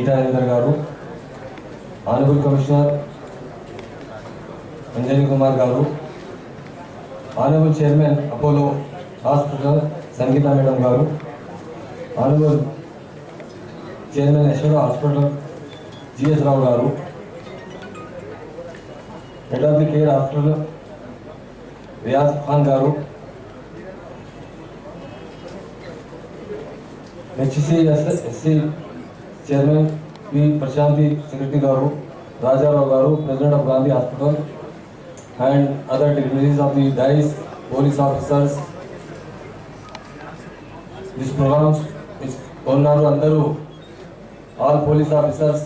గీతారేందర్ గారు, honourable commissioner Anjani Kumar garu, honourable chairman Apollo hospital Sangeetha madam garu, honourable chairman Yashoda hospital G S Rao garu, head of the Care hospital Riyaz Khan garu, HCSC chairman P Prashanthi secretary garu, Rajarao garu, president of Gandhi hospital and other dignitaries of the dais, police officers, this programmes ఉన్నారు అందరూ, all police officers,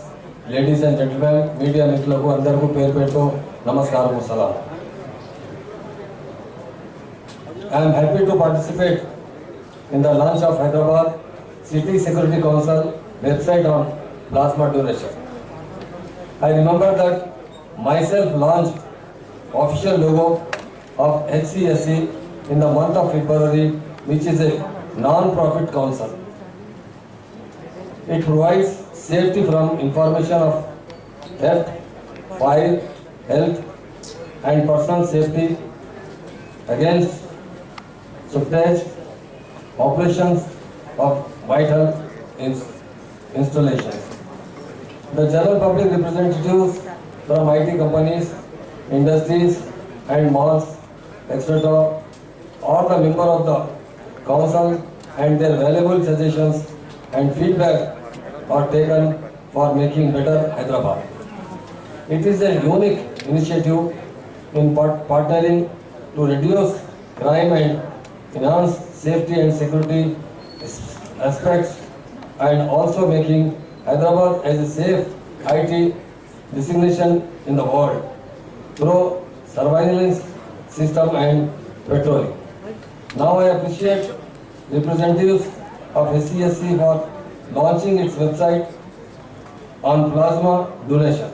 ladies and gentlemen, media మిత్రులకు అందరికీ పేరు పేరుతో నమస్కారం, సలాం. I am happy to participate in the launch of Hyderabad City Security Council website on plasma donation. I remember that myself launched official logo of HCSC in the month of February, which is a non-profit council. It provides safety from information of theft, fire, health and personal safety against subterfuge operations of vital installations. The general public representatives from IT companies, industries and malls, etc. are the member of the council and their valuable suggestions and feedback are taken for making better Hyderabad. It is a unique initiative in partnering to reduce crime and enhance safety and security aspects and also making Hyderabad as a safe IT destination in the world through surveillance system and patrolling. Now I appreciate representatives of HCSC for launching its website on plasma donation.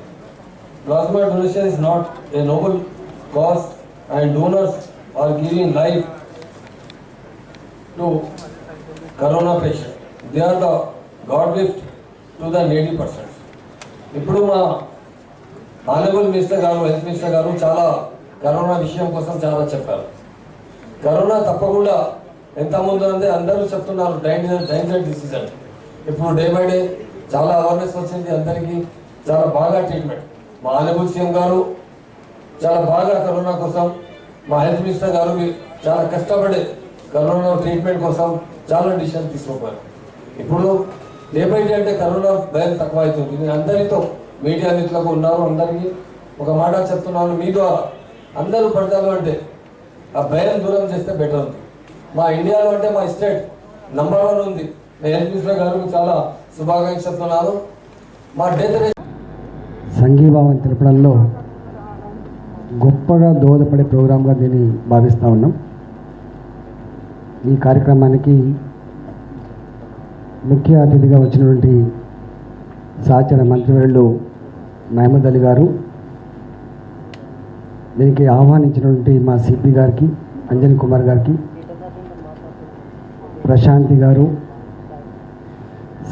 Plasma donation is not a noble cause and donors are giving life to corona patient. They are the God gift to the needy persons. ఇప్పుడు మా honourable minister గారు, health minister గారు చాలా corona విషయం కోసం చాలా చెప్పారు. Corona తప్పకుండా ఎంత ముందు అంటే అందరూ చెప్తున్నారు డేంజర్ డిసీజ్ అని. ఇప్పుడు డే బై డే చాలా అవేర్నెస్ వచ్చింది అందరికీ, చాలా బాగా ట్రీట్మెంట్. మా ఆనరబుల్ సీఎం గారు చాలా బాగా కరోనా కోసం, మా హెల్త్ మినిస్టర్ గారు చాలా కష్టపడి కరోనా ట్రీట్మెంట్ కోసం చాలా డిసిషన్ తీసుకోవాలి. ఇప్పుడు డే బై డే అంటే కరోనా భయం తక్కువ అవుతుంది. నేను అందరితో మీడియా మిత్రులకు ఉన్నారు, అందరికీ ఒక మాట చెప్తున్నాను, మీ ద్వారా అందరూ పడతారు అంటే ఆ భయం దూరం చేస్తే బెటర్ ఉంది. మా ఇండియాలో అంటే మా స్టేట్ నంబర్ 1 ఉంది. నేను హెల్త్ మినిస్టర్ గారికి చాలా శుభాకాంక్షలు చెప్తున్నాను. మా డెత్ రేట్ సంఘీభావం తెలపడంలో గొప్పగా దోహదపడే ప్రోగ్రాంగా దీన్ని భావిస్తూ ఉన్నాం. ఈ కార్యక్రమానికి ముఖ్య అతిథిగా వచ్చినటువంటి సహచర మంత్రివర్యులు మహమూద్ అలీ గారు, దీనికి ఆహ్వానించినటువంటి మా సిపి గారికి, అంజనీ కుమార్ గారికి, ప్రశాంతి గారు,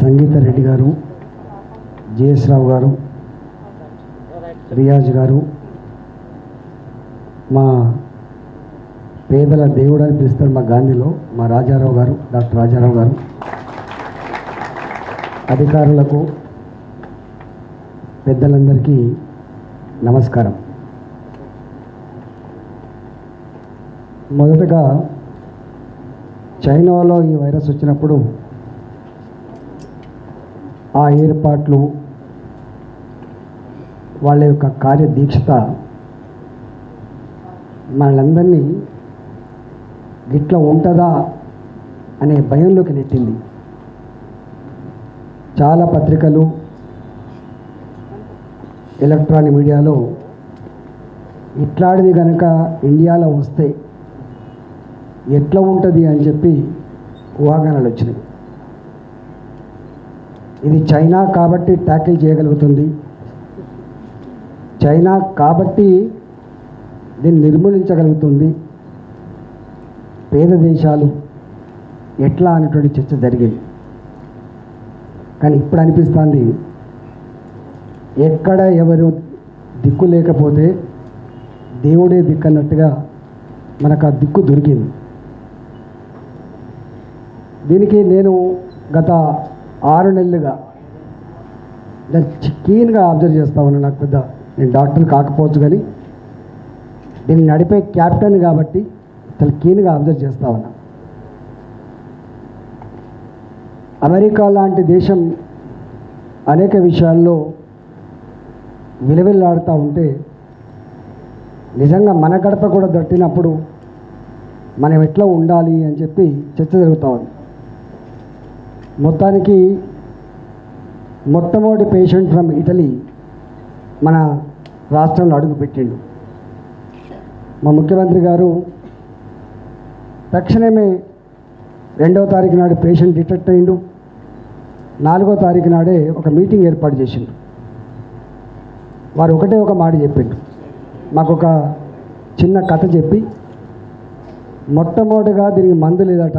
సంగీత రెడ్డి గారు, జిఎస్ రావు గారు, రియాజ్ గారు, మా పేదల దేవుడు అని పిలుస్తారు మా గాంధీలో మా రాజారావు గారు, డాక్టర్ రాజారావు గారు, అధికారులకు, పెద్దలందరికీ నమస్కారం. మొదటగా చైనాలో ఈ వైరస్ వచ్చినప్పుడు ఆ ఏర్పాట్లు, వాళ్ళ యొక్క కార్యదీక్షత మనలందరినీ గిట్లా ఉంటుందా అనే భయంలోకి నెట్టింది. చాలా పత్రికలు, ఎలక్ట్రానిక్ మీడియాలో ఇట్లాంటిది కనుక ఇండియాలో వస్తే ఎట్లా ఉంటుంది అని చెప్పి ఊహాగానాలు వచ్చినాయి. ఇది చైనా కాబట్టి ట్యాకిల్ చేయగలుగుతుంది, చైనా కాబట్టి దీన్ని నిర్మూలించగలుగుతుంది, పేద దేశాలు ఎట్లా అనేటువంటి చర్చ జరిగింది. కానీ ఇప్పుడు అనిపిస్తుంది ఎక్కడ ఎవరు దిక్కు లేకపోతే దేవుడే దిక్కు అన్నట్టుగా మనకు ఆ దిక్కు దొరికింది. దీనికి నేను గత 6 నెలలుగా దాన్ని క్లీన్గా అబ్జర్వ్ చేస్తా ఉన్నాను. నాకు పెద్ద నేను డాక్టర్ కాకపోవచ్చు కానీ దీన్ని నడిపే క్యాప్టెన్ కాబట్టి చాలా క్లీన్గా అబ్జర్వ్ చేస్తా ఉన్నా. అమెరికా లాంటి దేశం అనేక విషయాల్లో విలువెల్లాడుతూ ఉంటే నిజంగా మన గడప కూడా దట్టినప్పుడు మనం ఎట్లా ఉండాలి అని చెప్పి చర్చ జరుగుతూ ఉంది. మొత్తానికి మొట్టమొదటి పేషెంట్ ఫ్రమ్ ఇటలీ మన రాష్ట్రంలో అడుగుపెట్టిండు. మా ముఖ్యమంత్రి గారు తక్షణమే 2వ తారీఖు నాడు పేషెంట్ డిటెక్ట్ అయ్యిండు. 4వ తారీఖు నాడే ఒక మీటింగ్ ఏర్పాటు చేసిండు. వారు ఒకటే ఒక మాట చెప్పిండు, మాకు ఒక చిన్న కథ చెప్పి, మొట్టమొదటిగా దీనికి మందు లేదట,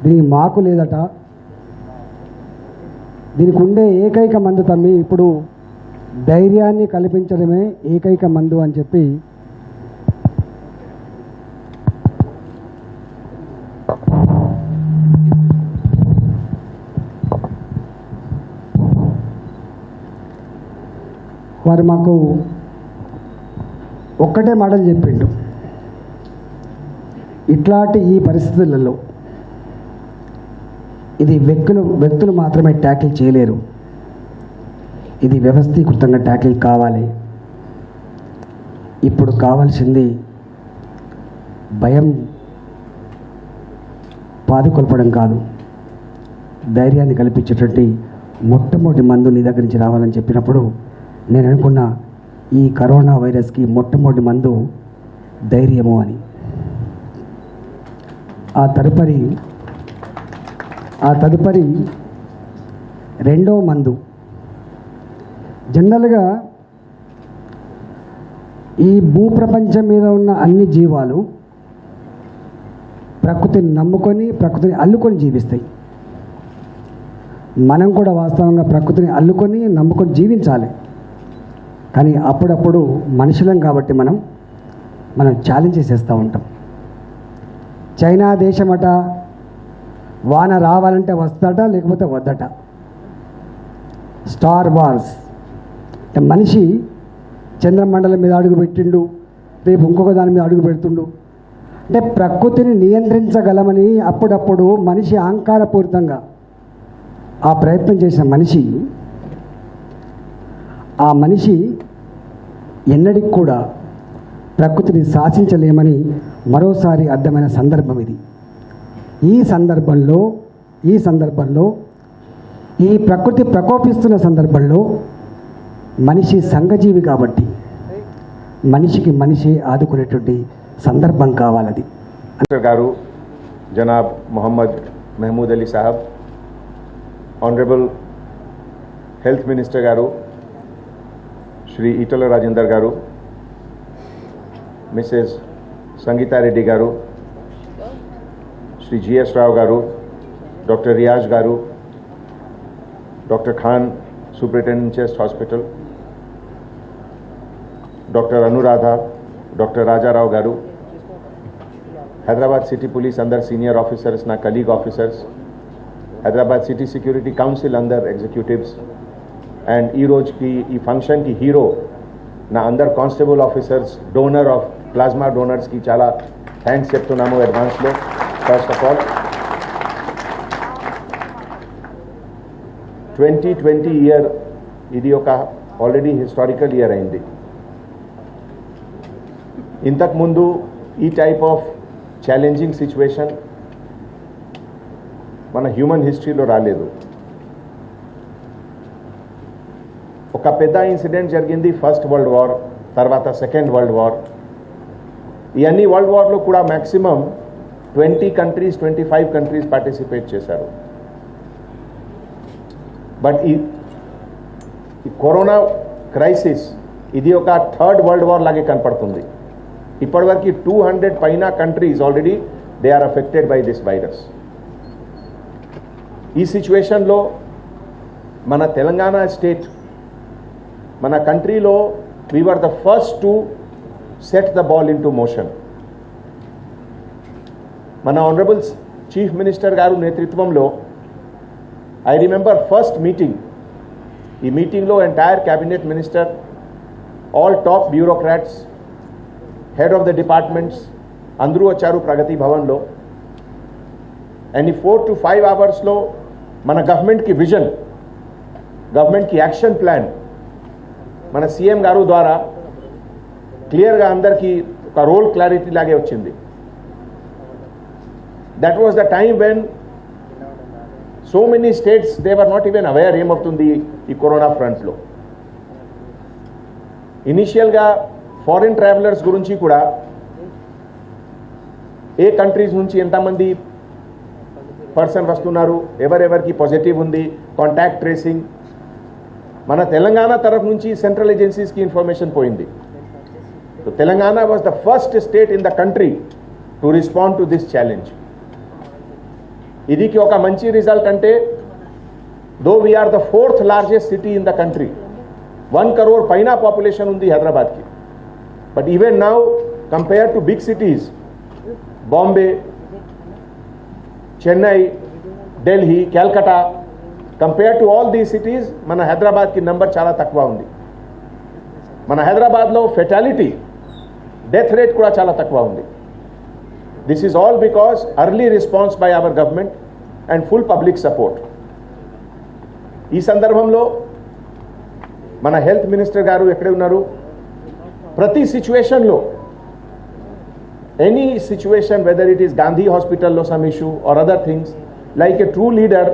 దీనికి మాకు లేదట, దీనికి ఉండే ఏకైక మందు తమ్మి ఇప్పుడు ధైర్యాన్ని కల్పించడమే ఏకైక మందు అని చెప్పి వారు మాకు ఒక్కటే మాటలు చెప్పిండు. ఇట్లాంటి ఈ పరిస్థితులలో ఇది వ్యక్తులు మాత్రమే ట్యాకిల్ చేయలేరు, ఇది వ్యవస్థీకృతంగా ట్యాకిల్ కావాలి. ఇప్పుడు కావాల్సింది భయం పాదుకొల్పడం కాదు, ధైర్యాన్ని కల్పించేటువంటి మొట్టమొదటి మందు నీ దగ్గర నుంచి రావాలని చెప్పినప్పుడు నేను అనుకున్న ఈ కరోనా వైరస్కి మొట్టమొదటి మందు ధైర్యము అని. ఆ తదుపరి రెండో మందు జనరల్గా ఈ భూప్రపంచం మీద ఉన్న అన్ని జీవాలు ప్రకృతిని నమ్ముకొని ప్రకృతిని అల్లుకొని జీవిస్తాయి. మనం కూడా వాస్తవంగా ప్రకృతిని అల్లుకొని నమ్ముకొని జీవించాలి. కానీ అప్పుడప్పుడు మనుషులం కాబట్టి మనం ఛాలెంజ్ చేసేస్తూ ఉంటాం. చైనా దేశమట వాన రావాలంటే వస్తట, లేకపోతే వద్దట. స్టార్ వార్స్ మనిషి చంద్రమండలం మీద అడుగు పెట్టిండు, రేపు ఇంకొక దాని మీద అడుగు పెడుతుండు. అంటే ప్రకృతిని నియంత్రించగలమని అప్పుడప్పుడు మనిషి అహంకారపూరితంగా ఆ ప్రయత్నం చేసిన మనిషి ఎన్నటికి కూడా ప్రకృతిని శాసించలేమని మరోసారి అర్థమైన సందర్భం ఇది. ఈ సందర్భంలో ఈ ప్రకృతి ప్రకోపిస్తున్న సందర్భంలో మనిషి సంఘజీవి కాబట్టి మనిషికి మనిషి ఆదుకునేటువంటి సందర్భం కావాలది. గారు జనాబ్ మొహమ్మద్ మహమూద్ అలీ సాహబ్, honourable health minister garu Shri Etela Rajender గారు, మిసెస్ సంగీతారెడ్డి గారు, శ్రీ జిఎస్ రావు గారు, doctor Riyaz garu, doctor Khan superintendent chest hospital, doctor Anuradha, doctor Rajarao garu, Hyderabad city police అందరు సీనియర్ ఆఫీసర్స్, నా colleague officers, Hyderabad city security council అందరు ఎగ్జిక్యూటివ్స్, అండ్ ఈ రోజుకి ఈ ఫంక్షన్కి హీరో నా అందరు constable officers, donor of plasma డోనర్స్కి చాలా థ్యాంక్స్ చెప్తున్నాము అడ్వాన్స్లో. ఫస్ట్ ఆఫ్ ఆల్ 2020 ఇయర్ ఇది ఒక ఆల్రెడీ హిస్టారికల్ ఇయర్ అయింది. ఇంతకుముందు ఈ టైప్ ఆఫ్ ఛాలెంజింగ్ సిచ్యువేషన్ మన హ్యూమన్ హిస్టరీలో రాలేదు. ఒక పెద్ద ఇన్సిడెంట్ జరిగింది ఫస్ట్ వరల్డ్ వార్, తర్వాత సెకండ్ వరల్డ్ వార్. ఈ అన్ని వరల్డ్ వార్లో కూడా మ్యాక్సిమం 20 కంట్రీస్ 25 కంట్రీస్ పార్టిసిపేట్ చేశారు. బట్ ఈ కరోనా క్రైసిస్ ఇది ఒక థర్డ్ వరల్డ్ వార్ లాగే కనపడుతుంది. ఇప్పటివరకు 200 పైన countries already they are affected by this virus. ఈ సిచ్యువేషన్లో మన తెలంగాణ స్టేట్ మన కంట్రీలో we were the first to set the ball into motion. మన ఆనరబుల్ చీఫ్ మినిస్టర్ గారు నేతృత్వంలో ఐ రిమెంబర్ ఫస్ట్ మీటింగ్, ఈ మీటింగ్లో entire cabinet minister, all top bureaucrats, head of the departments అందరూ వచ్చారు ప్రగతి భవన్లో. అండ్ ఈ 4 to 5 అవర్స్లో మన గవర్నమెంట్కి విజన్, గవర్నమెంట్కి యాక్షన్ ప్లాన్ మన సీఎం గారు ద్వారా క్లియర్గా అందరికీ ఒక రోల్ క్లారిటీ లాగే వచ్చింది. That was the time when so many states they were not even aware ఏమవుతుంది ఈ కరోనా ఫ్రంట్లో. ఇనిషియల్గా ఫారిన్ ట్రావెలర్స్ గురించి కూడా ఏ కంట్రీస్ నుంచి ఎంతమంది పర్సన్ వస్తున్నారు, ఎవరెవరికి పాజిటివ్ ఉంది, కాంటాక్ట్ ట్రేసింగ్ మన తెలంగాణ తరఫు నుంచి సెంట్రల్ ఏజెన్సీస్కి ఇన్ఫర్మేషన్ పోయింది. So Telangana was the first state in the country to respond to this challenge. ఇదికి ఒక మంచి రిజల్ట్ అంటే, though we are the 4th largest city in the country, 1 crore పైన పాపులేషన్ ఉంది హైదరాబాద్కి. But even now compare to big cities Bombay, Chennai, Delhi, Calcutta, compare to all these cities మన హైదరాబాద్కి number చాలా తక్కువ ఉంది. మన హైదరాబాద్లో ఫెటాలిటీ, డెత్ రేట్ కూడా చాలా తక్కువ ఉంది. This is all because early response by our government and full public support. ఈ సందర్భంలో మన హెల్త్ మినిస్టర్ గారు ఎక్కడే ఉన్నారు? ప్రతి సిచ్యువేషన్లో, any situation, whether it is Gandhi హాస్పిటల్లో some issue or other things, like a true leader,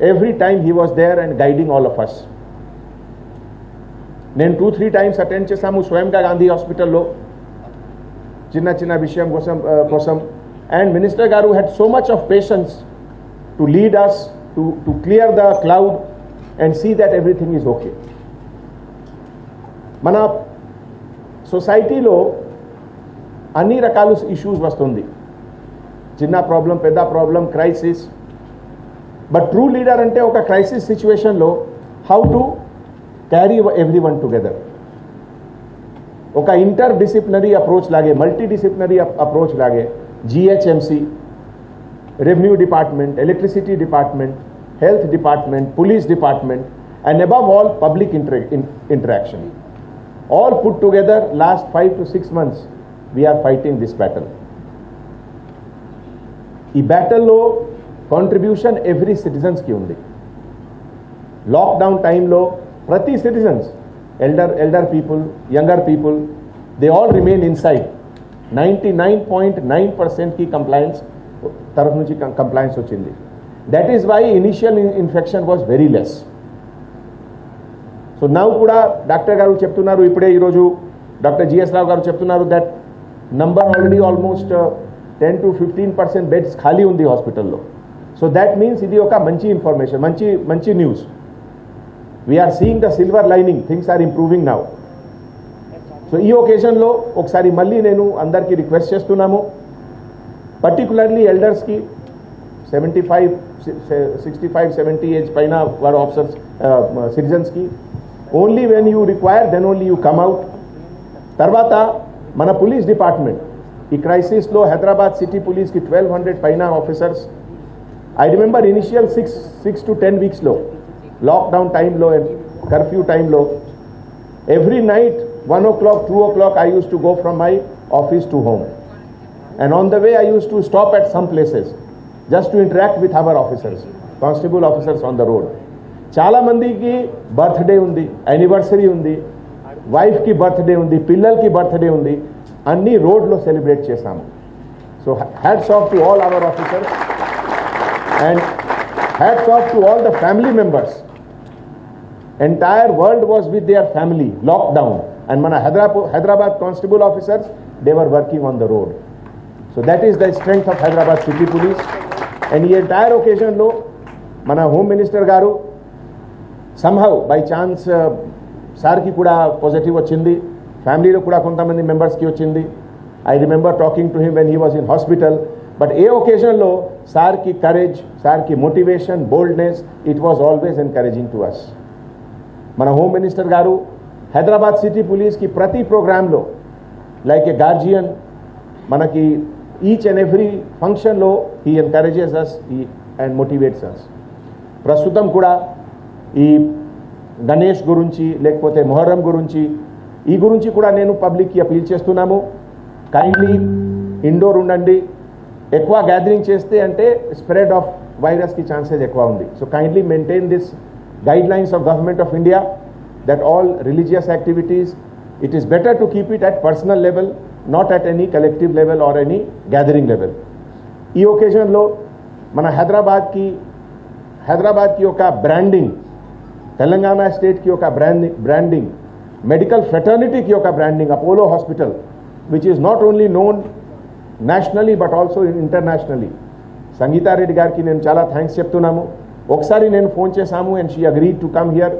every time he was there and guiding all of us. నేను 2-3 times అటెండ్ చేశాము స్వయంగా గాంధీ హాస్పిటల్లో చిన్న చిన్న విషయం కోసం. అండ్ మినిస్టర్ గారు had so much of patience to lead us to clear the cloud and see that everything is okay. మన సొసైటీలో అన్ని రకాల ఇష్యూస్ వస్తుంది, చిన్న ప్రాబ్లం, పెద్ద problem, crisis. But true leader అంటే ఒక క్రైసిస్ సిచ్యువేషన్లో how to carry everyone together, ఒక ఇంటర్ డిసిప్లినరీ అప్రోచ్ లాగే, మల్టీ డిసిప్లినరీ అప్రోచ్ లాగే GHMC, revenue department, electricity department, health department, police department, and above all public interaction, all put together last 5 to 6 months we are fighting this battle. ఈ బ్యాటిల్లో contribution every citizens కి ఉంది. Lockdown టైంలో ప్రతి citizens, elder people, younger people, they all remain inside. 99.9% కి compliance తరఫు నుంచి compliance వచ్చింది. That is why initial infection was very less. So now కూడా డాక్టర్ గారు చెప్తున్నారు, ఇప్పుడే ఈరోజు డాక్టర్ జిఎస్ రావు గారు చెప్తున్నారు that number already almost 10 to 15% beds ఖాళీ ఉంది హాస్పిటల్లో. సో దట్ మీన్స్ ఇది ఒక మంచి ఇన్ఫర్మేషన్, మంచి news. We're seeing the silver lining, things are improving now. So ఈ ఒకేషన్లో ఒకసారి మళ్ళీ నేను అందరికీ రిక్వెస్ట్ చేస్తున్నాము, పర్టికులర్లీ ఎల్డర్స్కి, 65-70 ఏజ్ పైన వారు ఆఫీసర్స్, సిటిజన్స్కి, only when you require then only you come out. తర్వాత మన పోలీస్ డిపార్ట్మెంట్ ఈ క్రైసిస్లో హైదరాబాద్ సిటీ పోలీస్కి 1200 పైన officers. I remember initial 6 to 10 వీక్స్లో, లాక్డౌన్ టైంలో, కర్ఫ్యూ టైంలో, every night 1 o'clock, 2 o'clock I used to go from my office to home, and on the way I used to stop at some places just to interact with our officers, constable officers on the road. చాలా మందికి birthday ఉంది, anniversary ఉంది, వైఫ్కి birthday ఉంది, పిల్లలకి birthday ఉంది, అన్ని రోడ్లో సెలబ్రేట్ చేశాము. So hats off to all our officers and hats off to all the family members. Entire world was with their family, lockdown, and mana Hyderabad constable officers, they were working on the road. So that is the strength of Hyderabad City Police. And the entire occasion lo mana Home Minister garu somehow by chance sir ki kuda positive vachindi, family lo kuda kontamandi members ki vachindi. I remember talking to him when he was in hospital. But a occasion lo sir ki courage, sir ki motivation, boldness, it was always encouraging to us. మన home minister గారు Hyderabad city పోలీస్కి ప్రతి ప్రోగ్రాంలో like a guardian మనకి each and every ఫంక్షన్లో he encourages us and motivates us. ప్రస్తుతం కూడా ఈ గణేష్ గురించి లేకపోతే మొహర్రం గురించి ఈ గురించి కూడా నేను పబ్లిక్కి అపీల్ చేస్తున్నాము. కైండ్లీ ఇండోర్ ఉండండి. ఎక్కువ గ్యాదరింగ్ చేస్తే అంటే స్ప్రెడ్ ఆఫ్ వైరస్కి ఛాన్సెస్ ఎక్కువ ఉంది. So kindly maintain this guidelines of Government of India that all religious activities, it is better to keep it at personal level, not at any collective level or any gathering level. ఈ ఒకేజన్లో మన హైదరాబాద్కి ఒక branding, Telangana స్టేట్కి ఒక branding, medical ఫ్రెటర్నిటీకి ఒక branding Apollo hospital which is not only known nationally but also internationally. Sangita Reddy గారికి నేను చాలా థ్యాంక్స్ చెప్తున్నాము. ఒకసారి నేను ఫోన్ చేశాము and she agreed to come here.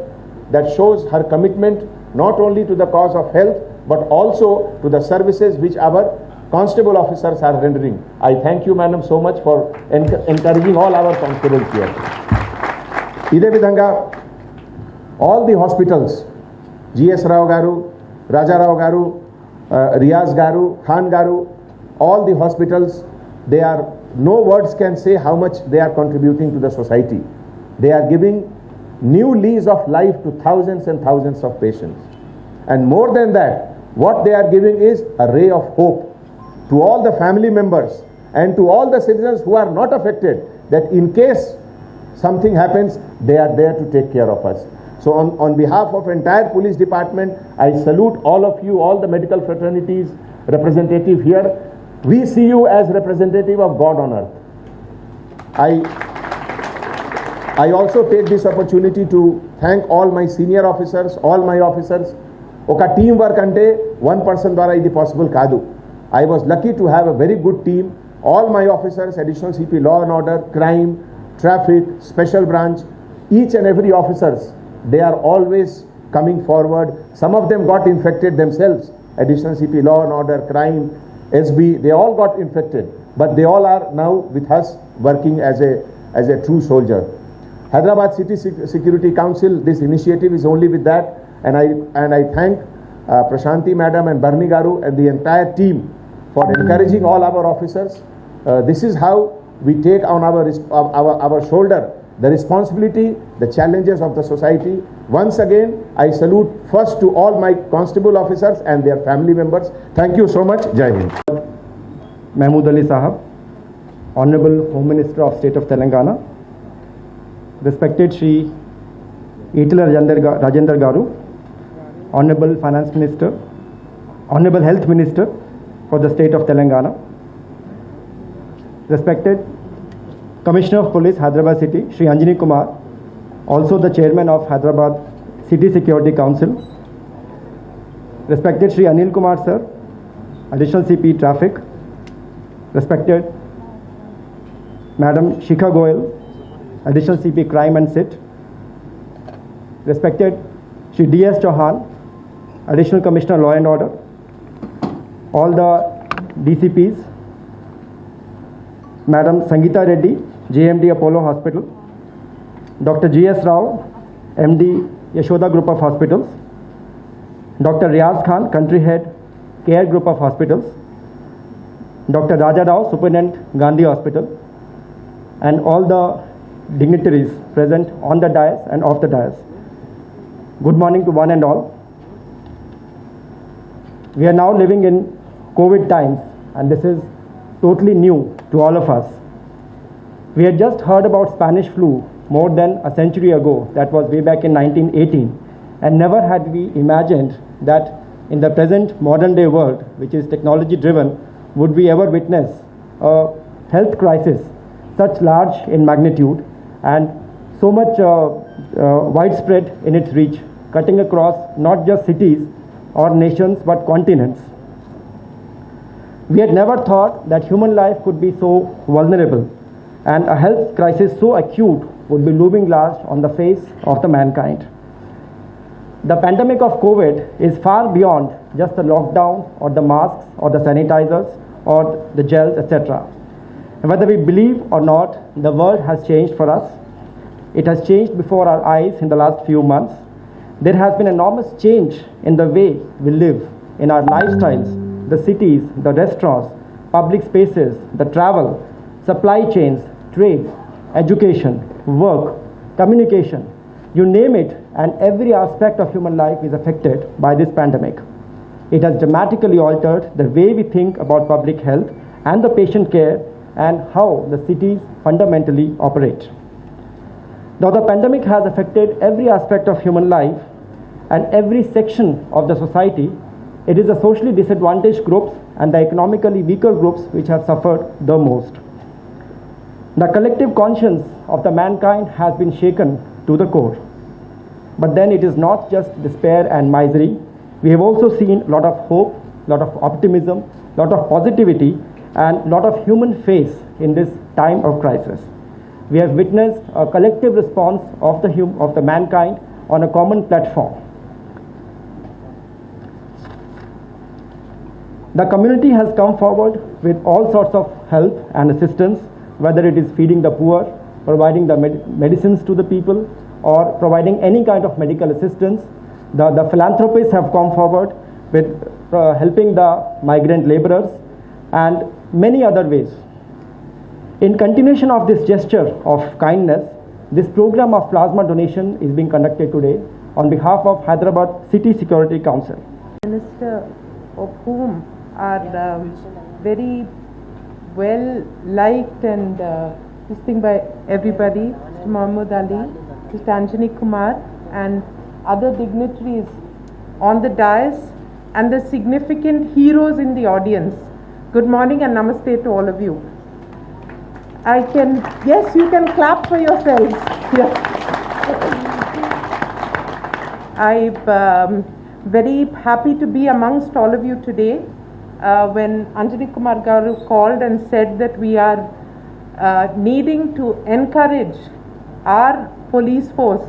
That shows her commitment not only to the cause of health but also to the services which our constable officers are rendering. I thank you madam so much for encouraging all our constables here. ఇదే విధంగా all the hospitals, GS Rao గారు, రాజారావు గారు, రియాజ్ గారు, ఖాన్ గారు, all the hospitals, they are, no words can say how much they are contributing to the society. They are giving new lease of life to thousands and thousands of patients. And more than that, what they are giving is a ray of hope to all the family members and to all the citizens who are not affected, that in case something happens, they are there to take care of us. So on behalf of entire police department, I salute all of you, all the medical fraternities representative here. We see you as representative of God on earth. I also take this opportunity to thank all my senior officers, all my officers. Oka team work ante one person dwara idi possible kaadu. I was lucky to have a very good team. All my officers, additional CP, law and order, crime, traffic, special branch, each and every officers, they are always coming forward. Some of them got infected themselves. Additional CP, law and order, crime, SB, they all got infected, but they all are now with us working as a true soldier. Hyderabad City Security Council, this initiative is only with that, and I thank Prashanti Madam and Barni Garu and the entire team for encouraging all our officers. This is how we take on our shoulder the responsibility, the challenges of the society. Once again, I salute first to all my constable officers and their family members. Thank you so much. Jai Hind. Mahmood Ali Sahab, Honorable Home Minister of State of Telangana, respected Shri Itala Rajendra Garu, Honorable Finance Minister, Honorable Health Minister for the State of Telangana, respected Commissioner of Police, Hyderabad City, Shri Anjani Kumar, also the Chairman of Hyderabad City Security Council, respected Shri Anil Kumar Sir, Additional CP Traffic, respected Madam Shikha Goyal, Additional CP Crime and SIT, respected Shri D.S. Chauhan, Additional Commissioner Law and Order, all the DCPs, Madam Sangeeta Reddy, JMD Apollo Hospital, Dr. G.S. Rao, MD Yashoda Group of Hospitals, Dr. Riaz Khan, Country Head, Care Group of Hospitals, Dr. Raja Rao, Superintendent Gandhi Hospital, and all the dignitaries present on the dais and off the dais. Good morning to one and all. We are now living in COVID times, and this is totally new to all of us. We had just heard about Spanish flu more than a century ago, that was way back in 1918, and never had we imagined that in the present modern day world, which is technology driven, would we ever witness a health crisis such large in magnitude and so much widespread in its reach, cutting across not just cities or nations but continents. We had never thought that human life could be so vulnerable and a health crisis so acute would be looming large on the face of the mankind. The pandemic of COVID is far beyond just the lockdown or the masks or the sanitizers or the gels, etc. Whether we believe or not, the world has changed for us. It has changed before our eyes in the last few months, There has been enormous change in the way we live, in our lifestyles, the cities, the restaurants, public spaces, the travel, supply chains, trade, education, work, communication, you name it, and every aspect of human life is affected by this pandemic. It has dramatically altered the way we think about public health and the patient care and how the cities fundamentally operate. Though the pandemic has affected every aspect of human life and every section of the society, it is the socially disadvantaged groups and the economically weaker groups which have suffered the most. The collective conscience of the mankind has been shaken to the core. But then it is not just despair and misery. We have also seen a lot of hope, a lot of optimism, a lot of positivity, and a lot of human faith in this time of crisis. We have witnessed a collective response of the mankind on a common platform. The community has come forward with all sorts of help and assistance, whether it is feeding the poor, providing the medicines to the people, or providing any kind of medical assistance. The philanthropists have come forward with helping the migrant laborers and many other ways. In continuation of this gesture of kindness, this program of plasma donation is being conducted today on behalf of Hyderabad City Security Council. Minister, of whom are very well liked and this thing by everybody, Mr. Mohammed Ali, Mr. Anjani Kumar, and other dignitaries on the dais, and the significant heroes in the audience. Good morning and namaste to all of you. Yes, you can clap for yourselves. I'm very happy to be amongst all of you today. When Anjani Kumar Garu called and said that we are needing to encourage our police force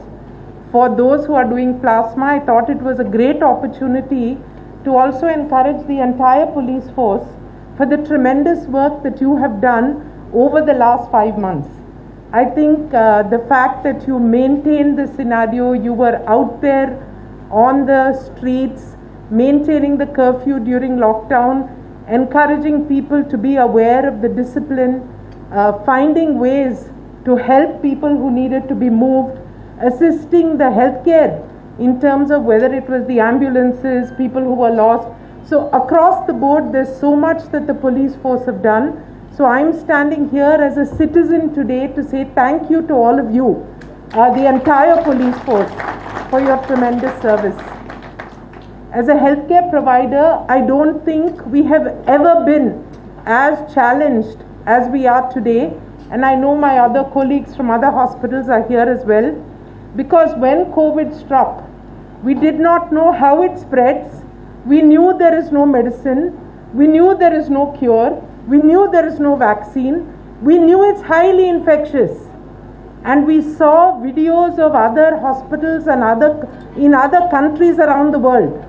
for those who are doing plasma, I thought it was a great opportunity to also encourage the entire police force for the tremendous work that you have done over the last 5 months. I think the fact that you maintained the scenario, you were out there on the streets, maintaining the curfew during lockdown, encouraging people to be aware of the discipline, finding ways to help people who needed to be moved, assisting the healthcare in terms of whether it was the ambulances, people who were lost. So across the board, there's so much that the police force have done. So I'm standing here as a citizen today to say thank you to all of you, the entire police force, for your tremendous service. As a healthcare provider, I don't think we have ever been as challenged as we are today. And I know my other colleagues from other hospitals are here as well. Because when COVID struck, we did not know how it spreads. We knew there is no medicine. We knew there is no cure. We knew there is no vaccine. We knew it's highly infectious. And we saw videos of other hospitals and in other countries around the world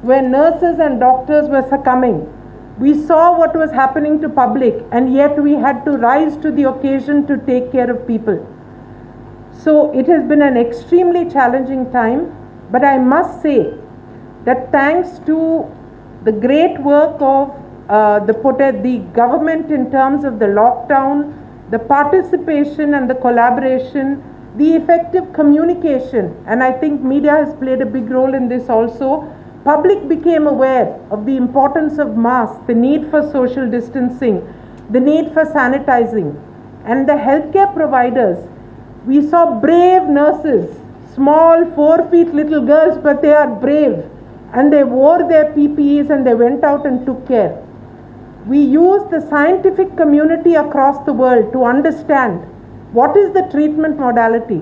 where nurses and doctors were succumbing. We saw what was happening to public, and yet we had to rise to the occasion to take care of people. So it has been an extremely challenging time, but I must say that thanks to the great work of the government in terms of the lockdown, the participation and the collaboration, the effective communication, and I think media has played a big role in this also. Public became aware of the importance of masks, the need for social distancing, the need for sanitizing. And the healthcare providers, we saw brave nurses, small 4 feet little girls, but they are brave. And they wore their PPEs and they went out and took care. We used the scientific community across the world to understand what is the treatment modality,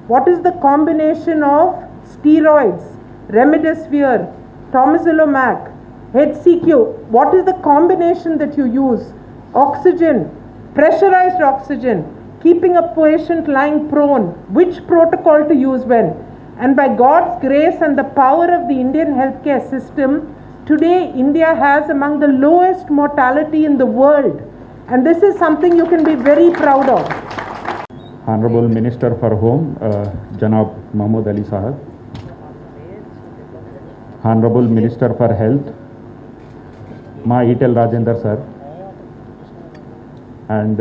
what is the combination of steroids, remdesivir, temozolomab, HCQ, what is the combination that you use, oxygen, pressurized oxygen, keeping a patient lying prone, which protocol to use when. And by God's grace and the power of the Indian healthcare system, today India has among the lowest mortality in the world. And this is something you can be very proud of. Honorable Minister for Home, Janab Mohammed Ali Sahab, Honorable Minister for Health, Ma Etel Rajender sir, and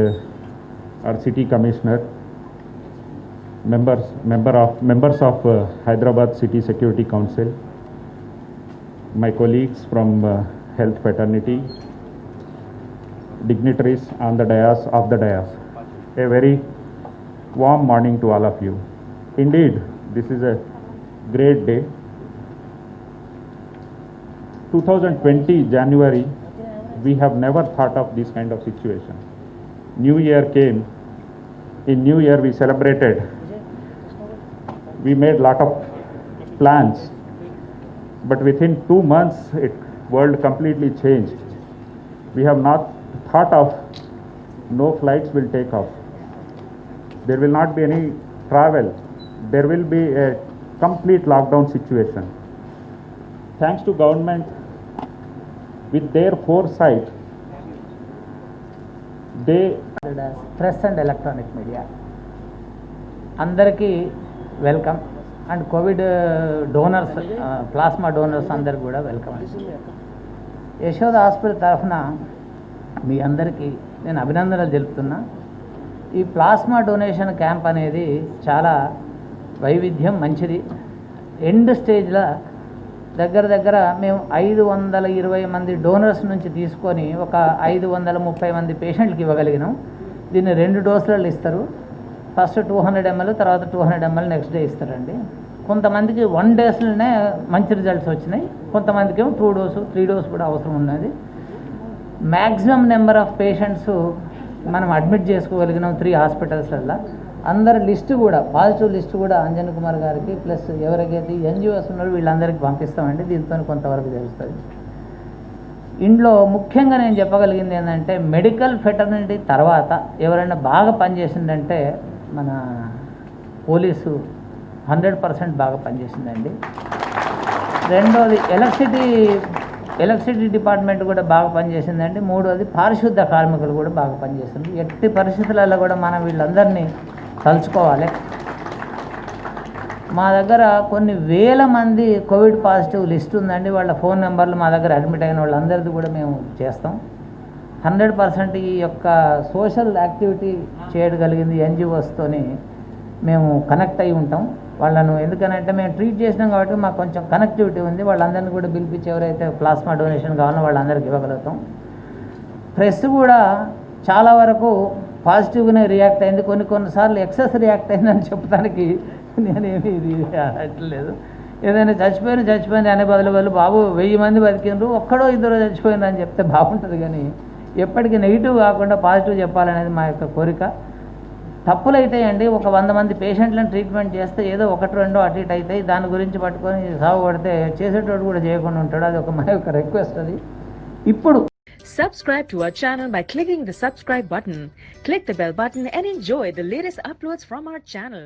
our City Commissioner, members of Hyderabad City Security Council, my colleagues from Health Fraternity, dignitaries on the dais, a very warm morning to all of you. Indeed, this is a great day. 2020 January, we have never thought of this kind of situation. New Year came. In New Year we celebrated. We made lot of plans, but within 2 months, world completely changed. We have not thought of no flights will take off. There will not be any travel. There will be a complete lockdown situation. Thanks to government, with their foresight, they press and electronic media అందరికీ welcome and Covid donors plasma donors అందరికి కూడా welcome అండి. Yashoda hospital తరఫున మీ అందరికీ నేను అభినందనలు తెలుపుతున్నా. ఈ plasma donation camp అనేది చాలా వైవిధ్యం మంచిది. ఎండ్ స్టేజ్లో దగ్గర మేము 520 మంది డోనర్స్ నుంచి తీసుకొని ఒక 530 మంది పేషెంట్కి ఇవ్వగలిగినాం. దీన్ని 2 డోసులలో ఇస్తారు. ఫస్ట్ 200 ml, తర్వాత 200 ml నెక్స్ట్ డే ఇస్తారండి. కొంతమందికి 1 డేస్లోనే మంచి రిజల్ట్స్ వచ్చినాయి, కొంతమందికి 2 డోసు 3 డోసు కూడా అవసరం ఉన్నది. మ్యాక్సిమం నెంబర్ ఆఫ్ పేషెంట్స్ మనం అడ్మిట్ చేసుకోగలిగినాం 3 హాస్పిటల్స్లలో. అందరి లిస్టు కూడా పాజిటివ్ లిస్టు కూడా అంజన్ కుమార్ గారికి ప్లస్ ఎవరికైతే ఎన్జిఓస్ ఉన్నారో వీళ్ళందరికీ పంపిస్తామండి. దీంతో కొంతవరకు తెలుస్తుంది. ఇంట్లో ముఖ్యంగా నేను చెప్పగలిగింది ఏంటంటే మెడికల్ ఫెటర్నిటీ తర్వాత ఎవరైనా బాగా పనిచేసిందంటే మన పోలీసు 100% బాగా పనిచేసిందండి. రెండోది ఎలక్ట్రిసిటీ డిపార్ట్మెంట్ కూడా బాగా పనిచేసిందండి. మూడోది పారిశుద్ధ కార్మికులు కూడా బాగా పనిచేస్తుంది. ఎట్టి పరిస్థితులలో కూడా మనం వీళ్ళందరినీ తలుచుకోవాలి. మా దగ్గర కొన్ని వేల మంది కోవిడ్ పాజిటివ్ లిస్ట్ ఉందండి. వాళ్ళ ఫోన్ నెంబర్లు మా దగ్గర అడ్మిట్ అయిన వాళ్ళందరిది కూడా మేము చేస్తాం. 100% ఈ యొక్క సోషల్ యాక్టివిటీ చేయగలిగింది ఎన్జిఓస్తోని మేము కనెక్ట్ అయి ఉంటాం వాళ్ళను. ఎందుకనంటే మేము ట్రీట్ చేసినాం కాబట్టి మాకు కొంచెం కనెక్టివిటీ ఉంది. వాళ్ళందరినీ కూడా పిలిపించి ఎవరైతే ప్లాస్మా డొనేషన్ కావాలో వాళ్ళందరికీ ఇవ్వగలుగుతాం. ప్రెస్ కూడా చాలా వరకు పాజిటివ్గానే రియాక్ట్ అయింది. కొన్నిసార్లు ఎక్సెస్ రియాక్ట్ అయిందని చెప్పడానికి నేనేమి ఇది అట్లేదు. ఏదైనా చచ్చిపోయింది అనే బదులు వాళ్ళు బాబు 1000 మంది బతికిండ్రు, ఒక్కడో ఇద్దరు చచ్చిపోయింది అని చెప్తే బాగుంటుంది. కానీ ఎప్పటికీ నెగిటివ్ కాకుండా పాజిటివ్ చెప్పాలనేది మా యొక్క కోరిక. తప్పులు అవుతాయండి. ఒక 100 మంది పేషెంట్లను ట్రీట్మెంట్ చేస్తే ఏదో 1-2 అటు ఇటు అవుతాయి. దాని గురించి పట్టుకొని సాగు పడితే చేసేటోడు కూడా చేయకుండా ఉంటాడు. అది ఒక మా యొక్క రిక్వెస్ట్. అది ఇప్పుడు Subscribe to our channel by clicking the subscribe button. Click the bell button and enjoy the latest uploads from our channel.